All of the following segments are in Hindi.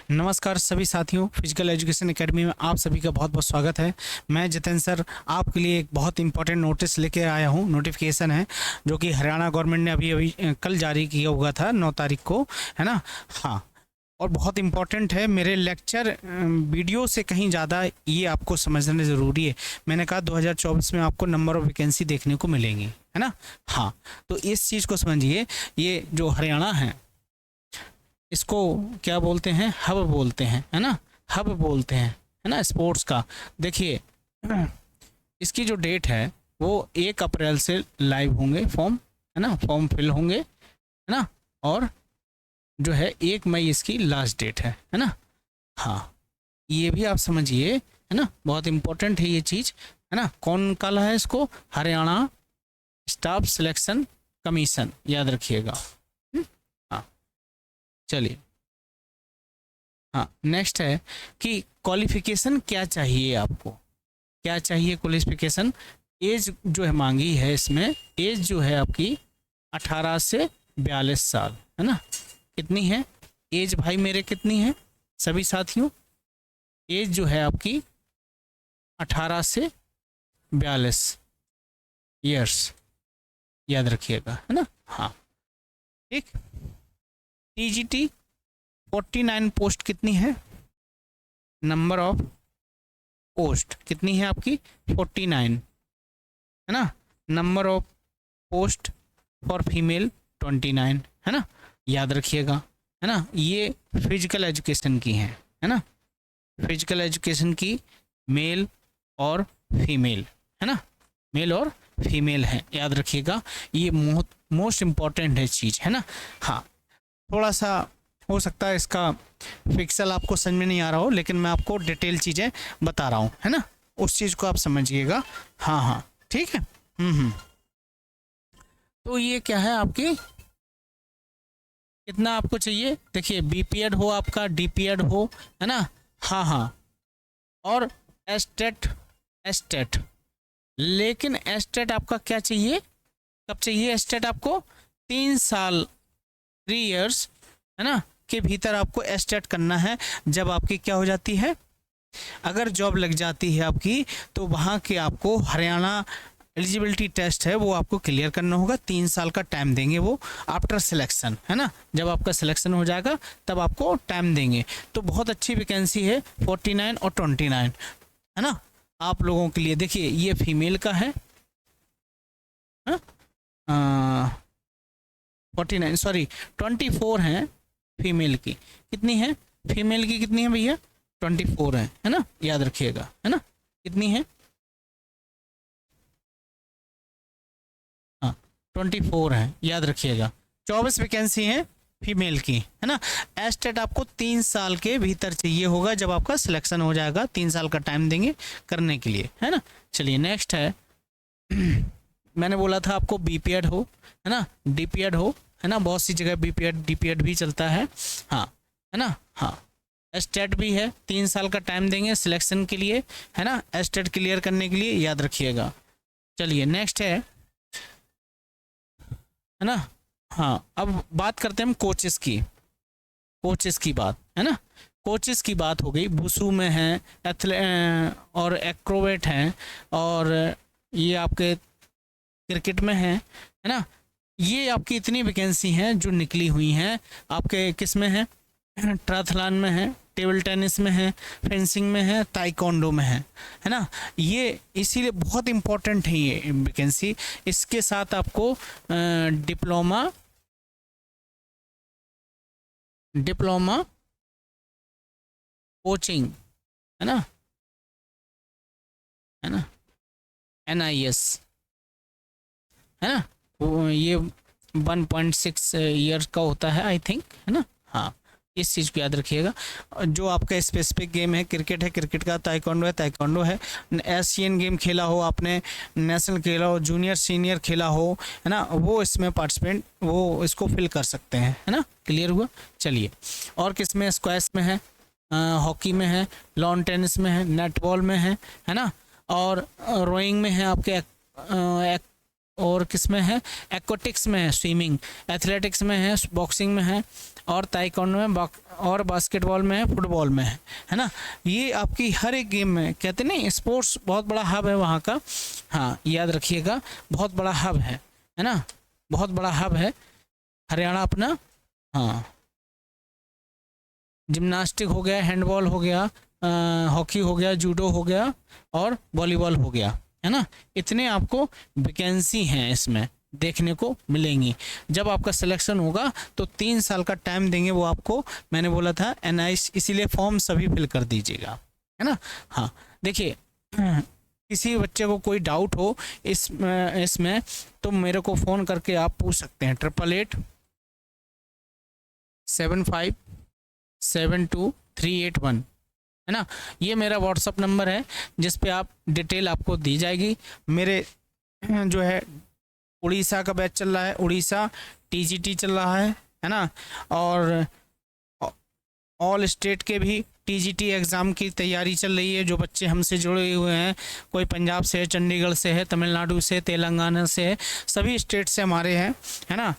नमस्कार सभी साथियों, फिजिकल एजुकेशन एकेडमी में आप सभी का बहुत बहुत स्वागत है। मैं जितेंद्र सर आपके लिए एक बहुत इंपॉर्टेंट नोटिस लेके आया हूँ। नोटिफिकेशन है जो कि हरियाणा गवर्नमेंट ने अभी कल जारी किया हुआ था 9 तारीख को, है ना। हाँ, और बहुत इंपॉर्टेंट है। मेरे लेक्चर वीडियो से कहीं ज़्यादा ये आपको समझना ज़रूरी है। मैंने कहा 2024 में आपको नंबर ऑफ़ वैकेंसी देखने को मिलेंगी, है ना। हाँ, तो इस चीज़ को समझिए। ये जो हरियाणा है इसको क्या बोलते हैं, हब बोलते हैं, है ना। हब बोलते हैं, है ना, स्पोर्ट्स का। देखिए इसकी जो डेट है वो 1 अप्रैल से लाइव होंगे फॉर्म, है ना, फॉर्म फिल होंगे, है ना। और जो है 1 मई इसकी लास्ट डेट है ना। हाँ, ये भी आप समझिए, है ना, बहुत इंपॉर्टेंट है ये चीज़, है ना। कौन निकाला है इसको? हरियाणा स्टाफ सिलेक्शन कमीशन, याद रखिएगा। हाँ, चलिए। हाँ, नेक्स्ट है कि क्वालिफिकेशन क्या चाहिए आपको, क्या चाहिए क्वालिफिकेशन। एज जो है मांगी है इसमें, एज जो है आपकी 18 से 42 साल, है ना। कितनी है एज भाई मेरे, कितनी है सभी साथियों? एज जो है आपकी 18 से 42 ईयर्स, याद रखिएगा, है ना। हाँ, ठीक। टीजीटी 49 पोस्ट कितनी है? नंबर ऑफ पोस्ट कितनी है आपकी? 49, है ना। Number of post for female 29, है ना, याद रखिएगा, है ना। ये फिजिकल एजुकेशन की है ना। फिजिकल एजुकेशन की मेल और फीमेल, है ना, मेल और फीमेल है, याद रखिएगा। ये मोस्ट इम्पॉर्टेंट है चीज़, है ना। हाँ, थोड़ा सा हो सकता है इसका पिक्सल आपको समझ में नहीं आ रहा हो, लेकिन मैं आपको डिटेल चीज़ें बता रहा हूँ, है ना। उस चीज़ को आप समझिएगा। हाँ हाँ, ठीक है। तो ये क्या है आपकी, कितना आपको चाहिए? देखिए बीपीएड हो आपका, डीपीएड हो, है ना। हाँ हाँ, और एस्टेट, एस्टेट। लेकिन एस्टेट आपका क्या चाहिए, कब चाहिए एस्टेट आपको? 3 साल, 3 इयर्स, है ना, के भीतर आपको एस्टेट करना है। जब आपकी क्या हो जाती है, अगर जॉब लग जाती है आपकी, तो वहाँ के आपको हरियाणा एलिजिबिलिटी टेस्ट है वो आपको क्लियर करना होगा। 3 साल का टाइम देंगे वो आफ्टर सिलेक्शन, है ना। जब आपका सिलेक्शन हो जाएगा तब आपको टाइम देंगे। तो बहुत अच्छी वैकेंसी है 49 और 29, है ना, आप लोगों के लिए। देखिए ये फीमेल का है, 49 सॉरी 24 है फीमेल की। कितनी है फीमेल की, कितनी है भैया? 24 है ना, याद रखिएगा, है ना। कितनी है? हाँ, 24 है, याद रखिएगा। 24 वैकेंसी है फीमेल की, है ना। एस्टेट आपको 3 साल के भीतर चाहिए होगा जब आपका सिलेक्शन हो जाएगा। 3 साल का टाइम देंगे करने के लिए, है ना। चलिए नेक्स्ट है मैंने बोला था आपको बीपीएड हो, है ना, डीपीएड हो, है ना। बहुत सी जगह बीपीएड डीपीएड भी चलता है, हाँ, है ना। हाँ, एस्टेट भी है, 3 साल का टाइम देंगे सिलेक्शन के लिए, है ना, एस्टेट क्लियर करने के लिए, याद रखिएगा। चलिए नेक्स्ट है ना। हाँ, अब बात करते हैं हम कोचेस की, कोचेस की बात, है ना। कोचेस की बात हो गई, वुशु में हैं, और एक्रोबेट हैं, और ये आपके क्रिकेट में है ना। ये आपकी इतनी वैकेंसी हैं जो निकली हुई हैं। आपके किस में है? ट्रायथलॉन में है, टेबल टेनिस में है, फेंसिंग में है, ताइक्वांडो में है ना। ये इसीलिए बहुत इम्पोर्टेंट है ये वैकेंसी। इसके साथ आपको डिप्लोमा कोचिंग, है ना, NIS, है ना। ये 1.6 ईयर का होता है आई थिंक, है ना। हाँ, इस चीज़ को याद रखिएगा। जो आपका स्पेसिफिक गेम है, क्रिकेट है, क्रिकेट का, ताइक्वांडो है, ताइक्वांडो है। एशियन गेम खेला हो आपने, नेशनल खेला हो, जूनियर सीनियर खेला हो, है ना, वो इसमें पार्टिसिपेंट वो इसको फिल कर सकते हैं, है ना। क्लियर हुआ? चलिए, और किस में? स्क्वैश में है, हॉकी में है, लॉन टेनिस में है, नेटबॉल में है ना, और रोइंग में है आपके, और किस में है? एक्वेटिक्स में है, स्विमिंग, एथलेटिक्स में है, बॉक्सिंग में है, और ताइक्वांडो में और बास्केटबॉल में है, फुटबॉल में है ना। ये आपकी हर एक गेम में, कहते नहीं स्पोर्ट्स बहुत बड़ा हब है वहाँ का। हाँ याद रखिएगा, बहुत बड़ा हब है ना, बहुत बड़ा हब है हरियाणा अपना। हाँ, जिम्नास्टिक हो गया, हैंडबॉल हो गया, हॉकी हो गया, जूडो हो गया और वॉलीबॉल हो गया, है ना। इतने आपको वैकेंसी हैं इसमें देखने को मिलेंगी। जब आपका सिलेक्शन होगा तो 3 साल का टाइम देंगे वो आपको, मैंने बोला था NIC, इसीलिए फॉर्म सभी फिल कर दीजिएगा, है ना। हाँ देखिए, किसी बच्चे को कोई डाउट हो इसमें तो मेरे को फ़ोन करके आप पूछ सकते हैं, 8887572381, है ना। ये मेरा व्हाट्सअप नंबर है जिस पे आप डिटेल आपको दी जाएगी। मेरे जो है उड़ीसा का बैच चल रहा है, उड़ीसा TGT चल रहा है ना। और ऑल स्टेट के भी TGT एग्ज़ाम की तैयारी चल रही है। जो बच्चे हमसे जुड़े हुए हैं, कोई पंजाब से है, चंडीगढ़ से है, तमिलनाडु से, तेलंगाना से है, सभी स्टेट से हमारे हैं, है ना।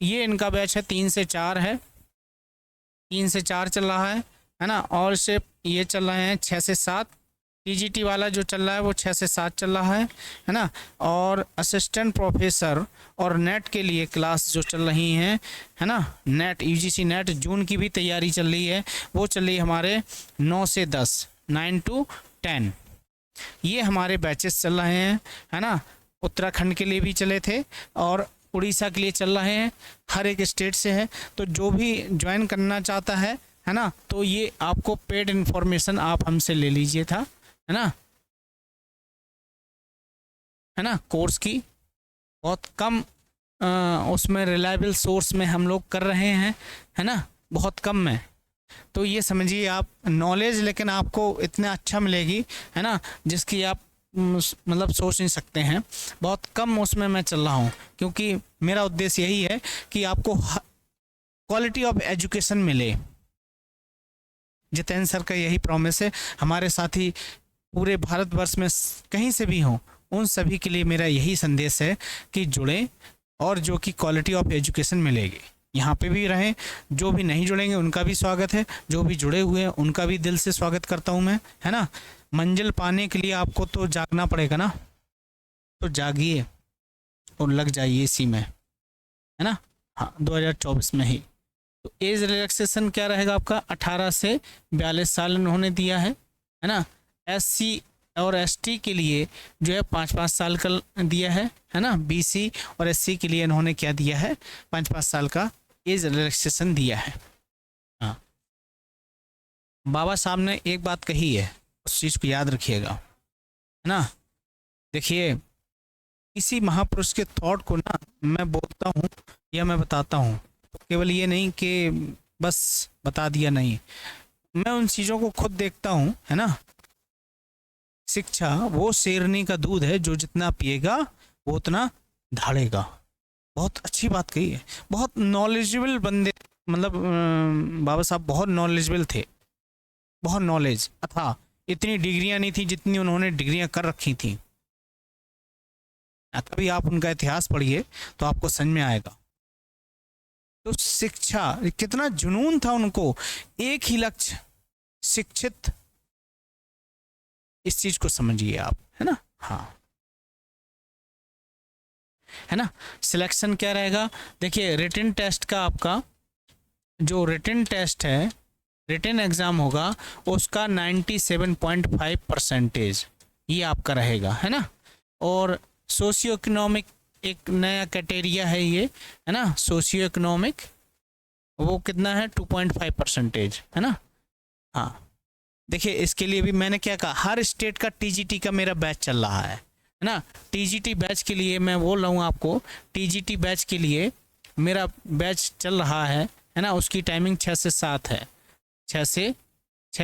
ये इनका बैच है 3 से 4 है, 3 से 4 चल रहा है ना। और से ये चल रहे हैं 6 से 7, TGT वाला जो चल रहा है वो 6 से 7 चल रहा है ना। और असिस्टेंट प्रोफेसर और नेट के लिए क्लास जो चल रही हैं, है ना, नेट UGC नेट जून की भी तैयारी चल रही है, वो चल रही है हमारे 9 से 10, 9 to 10। ये हमारे बैचेस चल रहे हैं, है ना। उत्तराखंड के लिए भी चले थे और उड़ीसा के लिए चल रहे हैं, हर एक स्टेट से है। तो जो भी ज्वाइन करना चाहता है ना, तो ये आपको पेड इन्फॉर्मेशन आप हमसे ले लीजिए था, है ना। कोर्स की बहुत कम उसमें रिलायबल सोर्स में हम लोग कर रहे हैं, है ना, बहुत कम में। तो ये समझिए आप नॉलेज लेकिन आपको इतना अच्छा मिलेगी, है ना, जिसकी आप मतलब सोच नहीं सकते हैं। बहुत कम उसमें मैं चल रहा हूँ, क्योंकि मेरा उद्देश्य यही है कि आपको क्वालिटी ऑफ एजुकेशन मिले। जितेंद्र सर का यही प्रॉमिस है। हमारे साथी पूरे भारतवर्ष में कहीं से भी हों, उन सभी के लिए मेरा यही संदेश है कि जुड़ें और जो कि क्वालिटी ऑफ एजुकेशन मिलेगी। यहाँ पे भी रहें, जो भी नहीं जुड़ेंगे उनका भी स्वागत है, जो भी जुड़े हुए हैं उनका भी दिल से स्वागत करता हूँ मैं, है ना। मंजिल पाने के लिए आपको तो जागना पड़ेगा ना, तो जागिए और लग जाइए इसी में, है ना। हाँ 2024 में ही। तो एज रिलैक्सेशन क्या रहेगा आपका, 18 से 42 साल इन्होंने दिया है ना। SC और ST के लिए जो है 5-5 साल का दिया है ना। BC और SC के लिए इन्होंने क्या दिया है, 5-5 साल का एज रिलैक्सेशन दिया है। हाँ, बाबा साहब ने एक बात कही है, उस चीज़ को याद रखिएगा, है ना। देखिए, किसी महापुरुष के थॉट को ना मैं बोलता हूँ या मैं बताता हूँ, तो केवल ये नहीं कि बस बता दिया, नहीं, मैं उन चीज़ों को खुद देखता हूँ, है ना। शिक्षा वो शेरनी का दूध है, जो जितना पिएगा वो उतना ढालेगा। बहुत अच्छी बात कही है। बहुत नॉलेजेबल बंदे, मतलब बाबा साहब बहुत नॉलेजेबल थे, बहुत नॉलेज था। इतनी डिग्रियां नहीं थी जितनी उन्होंने डिग्रियां कर रखी थी। कभी आप उनका इतिहास पढ़िए तो आपको समझ में आएगा। तो शिक्षा, कितना जुनून था उनको, एक ही लक्ष्य, शिक्षित। इस चीज को समझिए आप, है ना। हाँ, है ना। सिलेक्शन क्या रहेगा, देखिए रिटन टेस्ट का, आपका जो रिटन टेस्ट है, रिटन एग्जाम होगा, उसका 97.5% ये आपका रहेगा, है ना। और सोशियो इकोनॉमिक एक नया क्राइटेरिया है ये, है ना। सोशियो इकोनॉमिक वो कितना है, 2.5%, है ना। हाँ देखिए, इसके लिए भी मैंने क्या कहा, हर स्टेट का TGT का मेरा बैच चल रहा है ना। TGT बैच के लिए मैं बोल रहा हूँ आपको, TGT बैच के लिए मेरा बैच चल रहा है ना। उसकी टाइमिंग 6 से 7 है, 6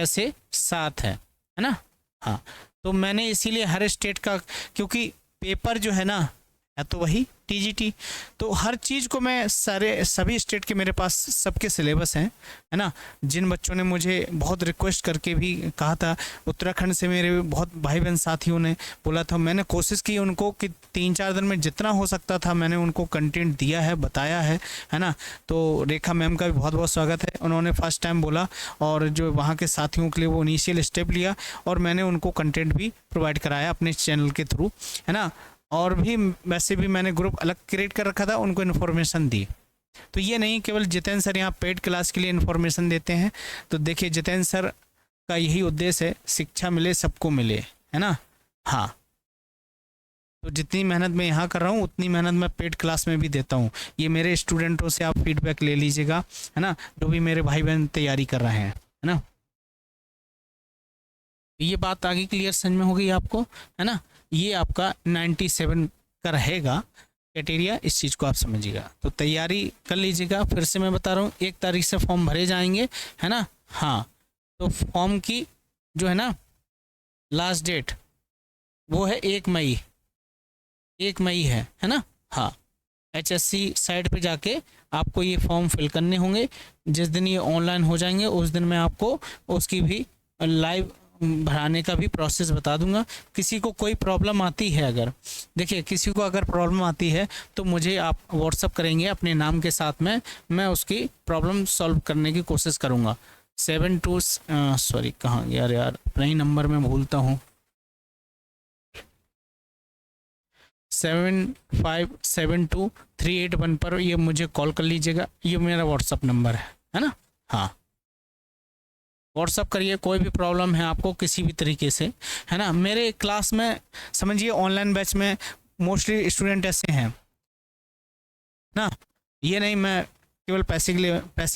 से 7 है ना। हाँ, तो मैंने इसीलिए हर स्टेट का, क्योंकि पेपर जो है ना, या तो वही टीजीटी। तो हर चीज़ को मैं सभी स्टेट के मेरे पास सबके सिलेबस हैं, है ना। जिन बच्चों ने मुझे बहुत रिक्वेस्ट करके भी कहा था, उत्तराखंड से मेरे बहुत भाई बहन साथियों ने बोला था, मैंने कोशिश की उनको कि 3-4 दिन में जितना हो सकता था मैंने उनको कंटेंट दिया है, बताया है ना। तो रेखा मैम का भी बहुत बहुत स्वागत है, उन्होंने फर्स्ट टाइम बोला और जो वहाँ के साथियों के लिए वो इनिशियल स्टेप लिया और मैंने उनको कंटेंट भी प्रोवाइड कराया अपने चैनल के थ्रू, है ना। और भी वैसे भी मैंने ग्रुप अलग क्रिएट कर रखा था, उनको इन्फॉर्मेशन दी। तो ये नहीं केवल जितेंद्र सर यहाँ पेड क्लास के लिए इन्फॉर्मेशन देते हैं। तो देखिए जितेंद्र सर का यही उद्देश्य है, शिक्षा मिले सबको मिले, है ना। हाँ, तो जितनी मेहनत मैं यहाँ कर रहा हूँ उतनी मेहनत मैं पेड क्लास में भी देता हूँ। ये मेरे स्टूडेंटों से आप फीडबैक ले लीजिएगा, है ना, जो भी मेरे भाई बहन तैयारी कर रहे हैं, है ना। ये बात आगे क्लियर समझ में हो गई आपको, है ना। ये आपका 97 का रहेगा क्राइटेरिया, इस चीज़ को आप समझिएगा। तो तैयारी कर लीजिएगा। फिर से मैं बता रहा हूँ 1 तारीख से फॉर्म भरे जाएंगे, है ना। हाँ, तो फॉर्म की जो है ना लास्ट डेट वो है 1 मई, 1 मई है ना। हाँ, HSC साइट पे जाके आपको ये फॉर्म फिल करने होंगे। जिस दिन ये ऑनलाइन हो जाएंगे उस दिन मैं आपको उसकी भी लाइव भराने का भी प्रोसेस बता दूंगा। किसी को कोई प्रॉब्लम आती है, अगर देखिए किसी को अगर प्रॉब्लम आती है तो मुझे आप व्हाट्सअप करेंगे अपने नाम के साथ में, मैं उसकी प्रॉब्लम सॉल्व करने की कोशिश करूँगा। 72 सॉरी कहाँ यार अपना ही नंबर मैं भूलता हूँ, 757238 पर ये मुझे कॉल कर लीजिएगा। ये मेरा व्हाट्सअप नंबर है ना। हाँ, व्हाट्सअप करिए, कोई भी प्रॉब्लम है आपको किसी भी तरीके से, है ना। मेरे क्लास में समझिए ऑनलाइन बैच में मोस्टली स्टूडेंट ऐसे हैं ना, ये नहीं मैं केवल पैसे के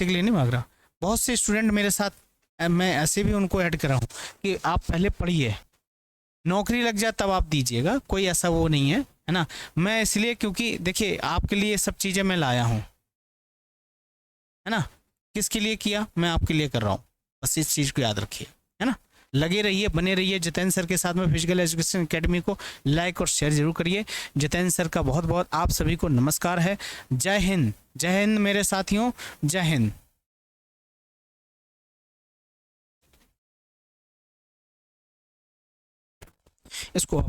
लिए नहीं मांग रहा। बहुत से स्टूडेंट मेरे साथ मैं ऐसे भी उनको ऐड कर रहा हूँ कि आप पहले पढ़िए, नौकरी लग जाए तब आप दीजिएगा, कोई ऐसा वो नहीं है ना। मैं इसलिए क्योंकि देखिए आपके लिए सब चीज़ें मैं लाया हूँ, है ना। किसके लिए किया, मैं आपके लिए कर रहा हूँ, बस इस चीज़ को याद रखिए, है ना। लगे रहिए, बने रहिए जितेंद्र सर के साथ में। फिजिकल एजुकेशन एकेडमी को लाइक और शेयर जरूर करिए। जितेंद्र सर का बहुत बहुत आप सभी को नमस्कार है। जय हिंद मेरे साथियों, जय हिंद। इसको